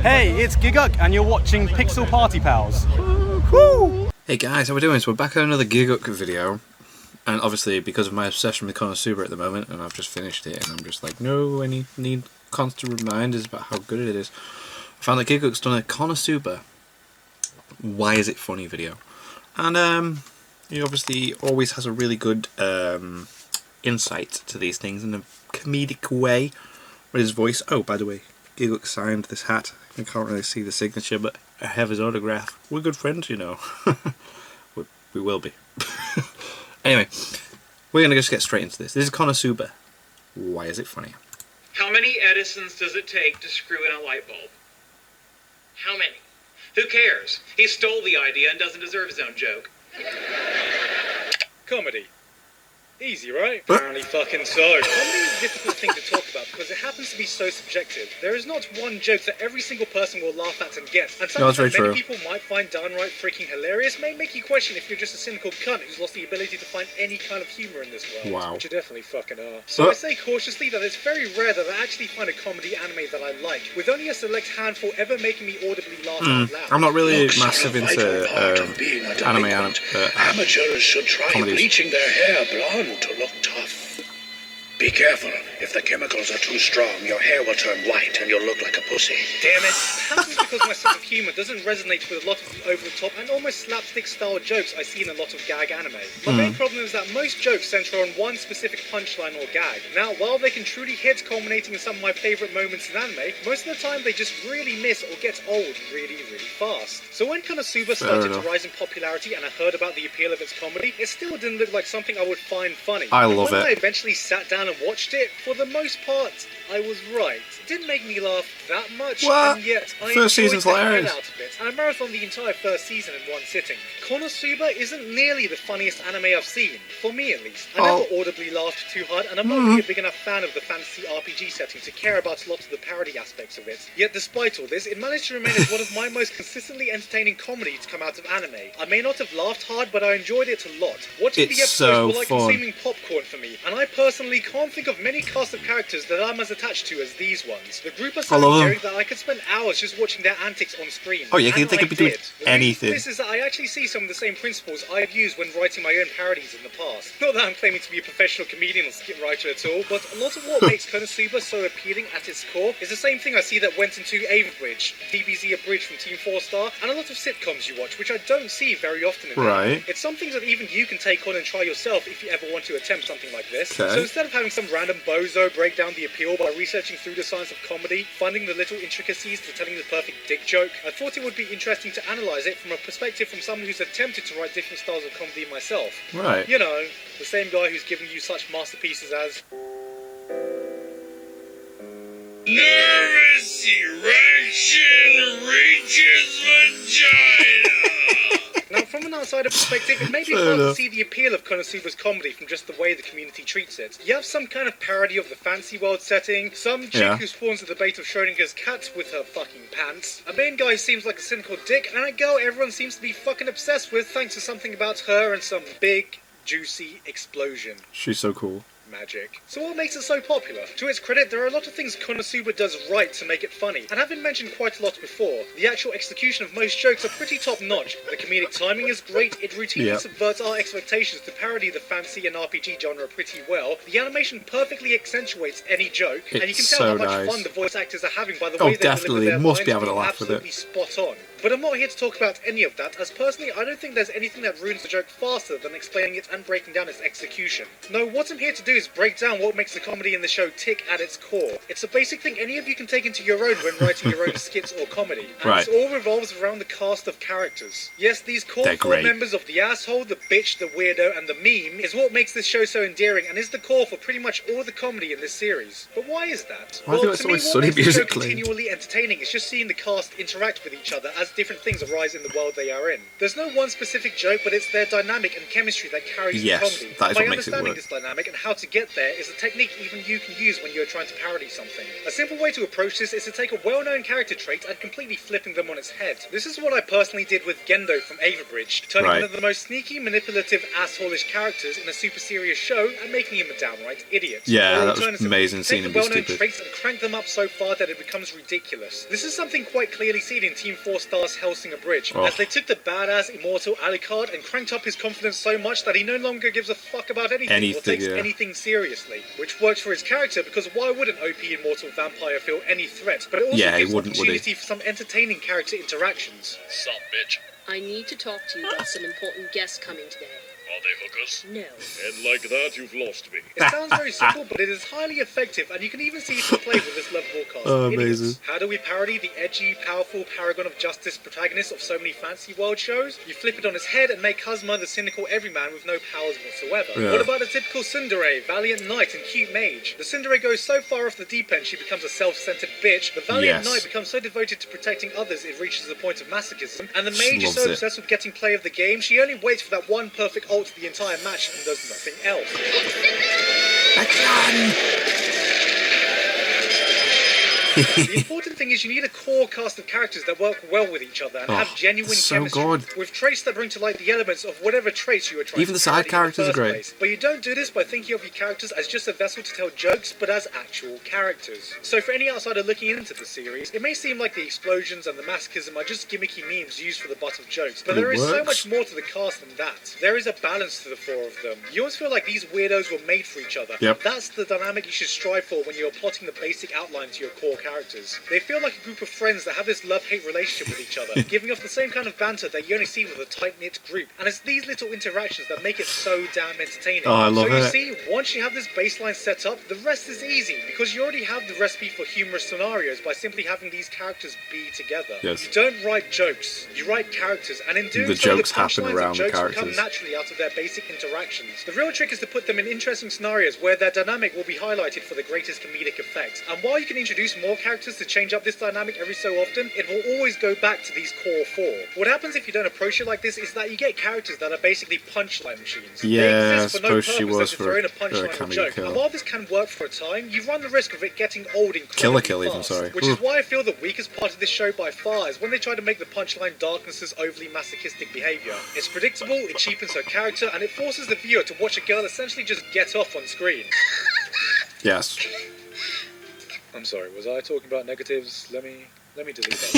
Hey, it's Gigguk, and you're watching Pixel Party Pals. Woo! Hey guys, how we doing? So we're back on another Gigguk video, and obviously because of my obsession with Konosuba at the moment, and I've just finished it, and I'm just like, no, I need constant reminders about how good it is. I found that Gigguk's done a Konosuba Why Is It Funny video, and he obviously always has a really good insight to these things in a comedic way with his voice. Oh, by the way, Gigguk signed this hat. I can't really see the signature, but I have his autograph. We're good friends, you know. we will be. Anyway, we're going to just get straight into this. This is Konosuba. Why is it funny? How many Edisons does it take to screw in a light bulb? How many? Who cares? He stole the idea and doesn't deserve his own joke. Comedy. Easy, right? Apparently fucking so. Comedy is a difficult thing to talk about because it happens to be so subjective. There is not one joke that every single person will laugh at and get. And something that many people might find downright freaking hilarious may make you question if you're just a cynical cunt who's lost the ability to find any kind of humour in this world. Wow. Which you definitely fucking are. So I say cautiously that it's very rare that I actually find a comedy anime that I like, with only a select handful ever making me audibly laugh out loud. I'm not really massive into Amateurs should try comedies. bleaching their hair blonde to look tough. Be careful. If the chemicals are too strong, your hair will turn white and you'll look like a pussy. Damn it. Perhaps it's because my sense of humour doesn't resonate with a lot of the over-the-top and almost slapstick-style jokes I see in a lot of gag anime. My main problem is that most jokes centre on one specific punchline or gag. Now, while they can truly hit, culminating in some of my favourite moments in anime, most of the time they just really miss or get old really, really fast. So when Konosuba started to rise in popularity and I heard about the appeal of its comedy, it still didn't look like something I would find funny. I love when it. I eventually sat down and watched it, for the most part, I was right. It didn't make me laugh that much, What? and yet I First enjoyed season's the hell hilarious. out of it. And I marathoned the entire first season in one sitting. Konosuba isn't nearly the funniest anime I've seen, for me at least. I never audibly laughed too hard, and I'm not really a big enough fan of the fantasy RPG setting to care about a lot of the parody aspects of it. Yet despite all this, it managed to remain as one of my most consistently entertaining comedies to come out of anime. I may not have laughed hard, but I enjoyed it a lot. Watching the It's episodes so were like fun. consuming popcorn for me, and I personally can't think of many cast of characters that I'm as attached to as these ones. The group are so love 'em. endearing that I could spend hours just watching their antics on screen. Oh, yeah, they And could I be doing did. The reason anything. for this is that I actually see some of the same principles I've used when writing my own parodies in the past. Not that I'm claiming to be a professional comedian or skit writer at all, but a lot of what makes Konosuba so appealing at its core is the same thing I see that went into Averbridge, DBZ Abridged from Team 4 Star, and a lot of sitcoms you watch, which I don't see very often in Right. anime. It's something that even you can take on and try yourself if you ever want to attempt something like this. Okay. So instead of having some random bozo break down the appeal by researching through the science of comedy, finding the little intricacies to telling the perfect dick joke, I thought it would be interesting to analyse it from a perspective from someone who's attempted to write different styles of comedy myself. Right. You know, the same guy who's given you such masterpieces as... Nervous erection reaches vagina. Now, from an outsider perspective, it may be hard to see the appeal of Konosuba's comedy from just the way the community treats it. You have some kind of parody of the fancy world setting, some chick who spawns the debate of Schrodinger's cat with her fucking pants, a main guy who seems like a cynical dick, and a girl everyone seems to be fucking obsessed with thanks to something about her and some big, juicy explosion. She's so cool. Magic. So what makes it so popular? To its credit, there are a lot of things Konosuba does right to make it funny, and having mentioned quite a lot before, the actual execution of most jokes are pretty top-notch. The comedic timing is great, it routinely subverts our expectations to parody the fantasy and RPG genre pretty well, the animation perfectly accentuates any joke, and you can tell how much fun the voice actors are having by the way they definitely. deliver their Must lines be having a being laugh with it. absolutely spot on. But I'm not here to talk about any of that, as personally I don't think there's anything that ruins the joke faster than explaining it and breaking down its execution. No, what I'm here to do is break down what makes the comedy in the show tick at its core. It's a basic thing any of you can take into your own when writing your own skits or comedy, and it all revolves around the cast of characters. Yes, these core four members of the asshole, the bitch, the weirdo, and the meme is what makes this show so endearing and is the core for pretty much all the comedy in this series. But why is that? Why do Well, it's to me, always what sunny makes the show musically? continually entertaining is just seeing the cast interact with each other as different things arise in the world they are in. There's no one specific joke, but it's their dynamic and chemistry that carries the comedy. That is By what makes it understanding work. this dynamic and how to get there is a technique even you can use when you're trying to parody something. A simple way to approach this is to take a well-known character trait and completely flipping them on its head. This is what I personally did with Gendo from Averbridge, turning one of the most sneaky, manipulative, assholish characters in a super serious show and making him a downright idiot. Yeah, that was amazing seeing him be well-known stupid. traits and crank them up so far that it becomes ridiculous. This is something quite clearly seen in Team 4 Star's Hellsinger Bridge, as they took the badass immortal Alucard and cranked up his confidence so much that he no longer gives a fuck about anything or takes anything seriously, which works for his character because why would an OP immortal vampire feel any threat? But it also gives opportunity for some entertaining character interactions. Sup, bitch? I need to talk to you about some important guests coming today. Are they hookers? No. And like that, you've lost me. It sounds very simple, but it is highly effective, and you can even see it in play with this lovable cast of idiots. How do we parody the edgy, powerful paragon of justice protagonist of so many fantasy world shows? You flip it on its head and make Kazuma the cynical everyman with no powers whatsoever. What about a typical tsundere, valiant knight and cute mage? The tsundere goes so far off the deep end she becomes a self-centered bitch, the valiant knight becomes so devoted to protecting others it reaches the point of masochism, and the mage is so obsessed with getting play of the game she only waits for that one perfect ult the entire match and does nothing else. The important thing is you need a core cast of characters that work well with each other and have genuine chemistry, with traits that bring to light the elements of whatever traits you are trying to Even the side characters are great. Place. But you don't do this by thinking of your characters as just a vessel to tell jokes, but as actual characters. So for any outsider looking into the series, it may seem like the explosions and the masochism are just gimmicky memes used for the butt of jokes, but there is so much more to the cast than that. There is a balance to the four of them. You always feel like these weirdos were made for each other. That's the dynamic you should strive for when you're plotting the basic outline to your core characters. They feel like a group of friends that have this love-hate relationship with each other, giving off the same kind of banter that you only see with a tight-knit group. And it's these little interactions that make it so damn entertaining. Oh, I love it. So you see, once you have this baseline set up, the rest is easy, because you already have the recipe for humorous scenarios by simply having these characters be together. You don't write jokes, you write characters, and in doing so, the punchlines and jokes come naturally out of their basic interactions. The real trick is to put them in interesting scenarios where their dynamic will be highlighted for the greatest comedic effect. And while you can introduce more characters to change up this dynamic every so often, it will always go back to these core four. What happens if you don't approach it like this is that you get characters that are basically punchline machines. They exist for no purpose to throw in a punchline or joke. And while this can work for a time, you run the risk of it getting old incredibly fast. Which is why I feel the weakest part of this show by far is when they try to make the punchline darkness's overly masochistic behaviour. It's predictable, it cheapens her character, and it forces the viewer to watch a girl essentially just get off on screen. I'm sorry, was I talking about negatives? Let me delete that.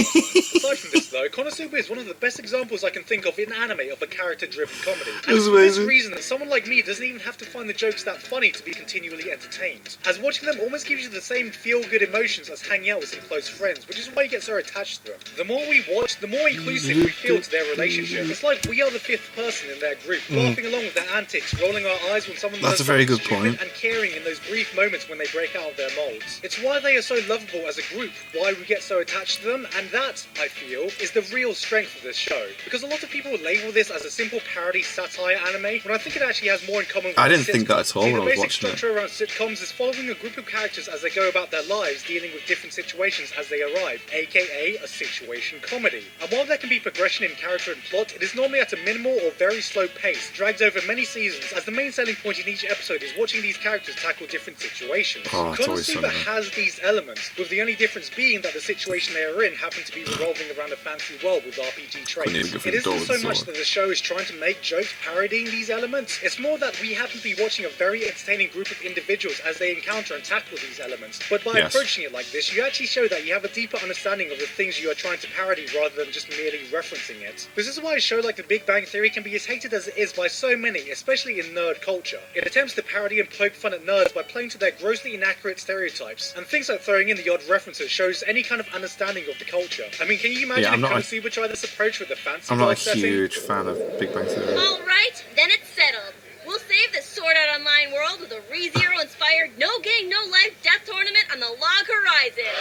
Aside from this though, Konosuba is one of the best examples I can think of in anime of a character-driven comedy. And it's for this reason that someone like me doesn't even have to find the jokes that funny to be continually entertained, as watching them almost gives you the same feel-good emotions as hanging out with some close friends, which is why you get so attached to them. The more we watch, the more inclusive we feel to their relationship. It's like we are the fifth person in their group, laughing along with their antics, rolling our eyes when someone does something stupid, and caring in those brief moments when they break out of their molds. It's why they are so lovable as a group, why we get so attached to them, and that, I feel, is the real strength of this show. Because a lot of people label this as a simple parody satire anime, when I think it actually has more in common with I didn't think that at all when I was watching it. The basic structure around sitcoms is following a group of characters as they go about their lives, dealing with different situations as they arrive, aka a situation comedy. And while there can be progression in character and plot, it is normally at a minimal or very slow pace, dragged over many seasons, as the main selling point in each episode is watching these characters tackle different situations. Konosuba has these elements, with the only difference being that the situation they are in happen to be revolving around a fancy world with RPG traits. It isn't so much that the show is trying to make jokes parodying these elements, it's more that we happen to be watching a very entertaining group of individuals as they encounter and tackle these elements. But by approaching it like this, you actually show that you have a deeper understanding of the things you are trying to parody rather than just merely referencing it. This is why a show like The Big Bang Theory can be as hated as it is by so many, especially in nerd culture. It attempts to parody and poke fun at nerds by playing to their grossly inaccurate stereotypes, and things like throwing in the odd references shows any kind of understanding of the culture. I mean, can you imagine if Konosuba tried this approach with the fancy I'm not a huge fan of Big Bang Theory. Alright, then it's settled. We'll save the Sword Art Online world with a ReZero inspired No Gang, No Life death tournament on the log horizon.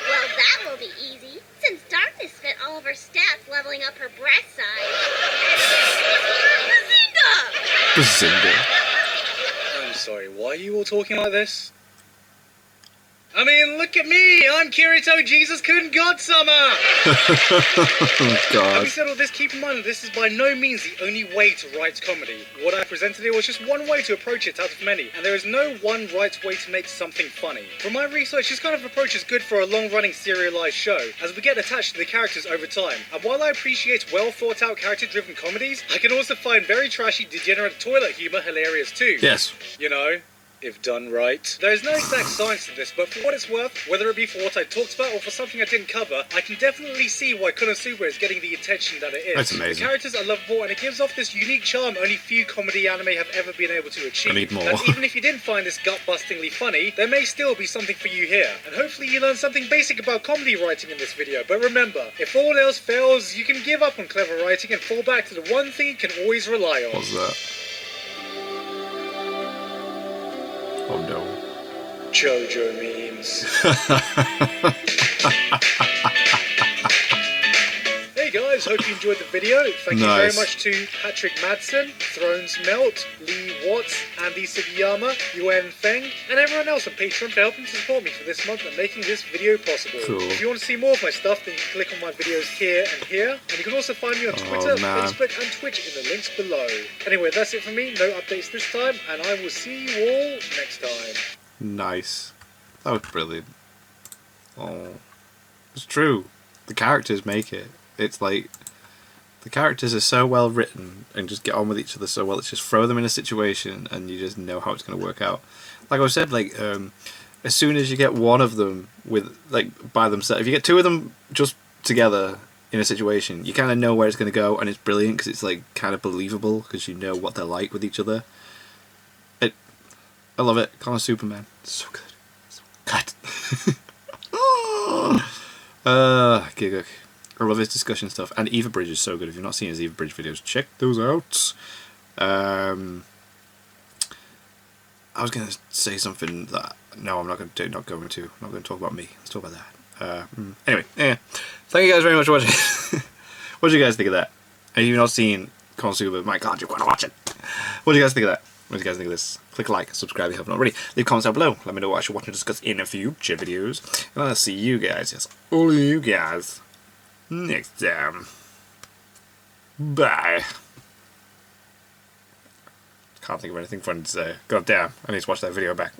Well, that will be easy, since Darkness spent all of her stats leveling up her breast size. Bazinga! I'm sorry, why are you all talking like this? I mean, look at me! I'm Kirito Jesus Kun Godsummer! God. Having said all this, keep in mind that this is by no means the only way to write comedy. What I presented here was just one way to approach it out of many, and there is no one right way to make something funny. From my research, this kind of approach is good for a long-running serialized show, as we get attached to the characters over time. And while I appreciate well-thought-out character-driven comedies, I can also find very trashy, degenerate toilet humor hilarious too. Yes. You know? If done right. There is no exact science to this, but for what it's worth, whether it be for what I talked about or for something I didn't cover, I can definitely see why Konosuba is getting the attention that it is. That's amazing. The characters are lovable, and it gives off this unique charm only few comedy anime have ever been able to achieve. I need more. And even if you didn't find this gut-bustingly funny, there may still be something for you here. And hopefully you learned something basic about comedy writing in this video. But remember, if all else fails, you can give up on clever writing and fall back to the one thing you can always rely on. What's that? Oh no. JoJo memes. Hey guys, hope you enjoyed the video. Thank you very much to Patrick Madsen, Thrones Melt, Lee Watts, Andy Sugiyama, Yuan Feng, and everyone else on Patreon for helping to support me for this month and making this video possible. Cool. If you want to see more of my stuff, then you can click on my videos here and here, and you can also find me on Twitter, Facebook, and Twitch in the links below. Anyway, that's it from me. No updates this time, and I will see you all next time. Nice. That was brilliant. Oh. It's true. The characters make it. It's like, the characters are so well written and just get on with each other so well. It's just throw them in a situation and you just know how it's going to work out. Like I said, like, as soon as you get one of them with, like, by themselves, if you get two of them just together in a situation, you kind of know where it's going to go, and it's brilliant because it's, like, kind of believable because you know what they're like with each other. I love it. Konosuba, man. So good. So good. Gigguk. I love his discussion stuff. And Eva Bridge is so good. If you've not seen his Eva Bridge videos, check those out. I was going to say something that... No, I'm not going to. I'm not going to talk about me. Let's talk about that. Anyway, yeah. Thank you guys very much for watching. What do you guys think of that? If you've not seen Konosuba, my god, you've got to watch it. What do you guys think of that? What do you guys think of this? Click like, subscribe if you haven't already. Leave comments down below. Let me know what I should watch and discuss in future videos. And I'll see you guys, yes, all of you guys, next time. Bye. Can't think of anything funny to say. God damn, I need to watch that video back.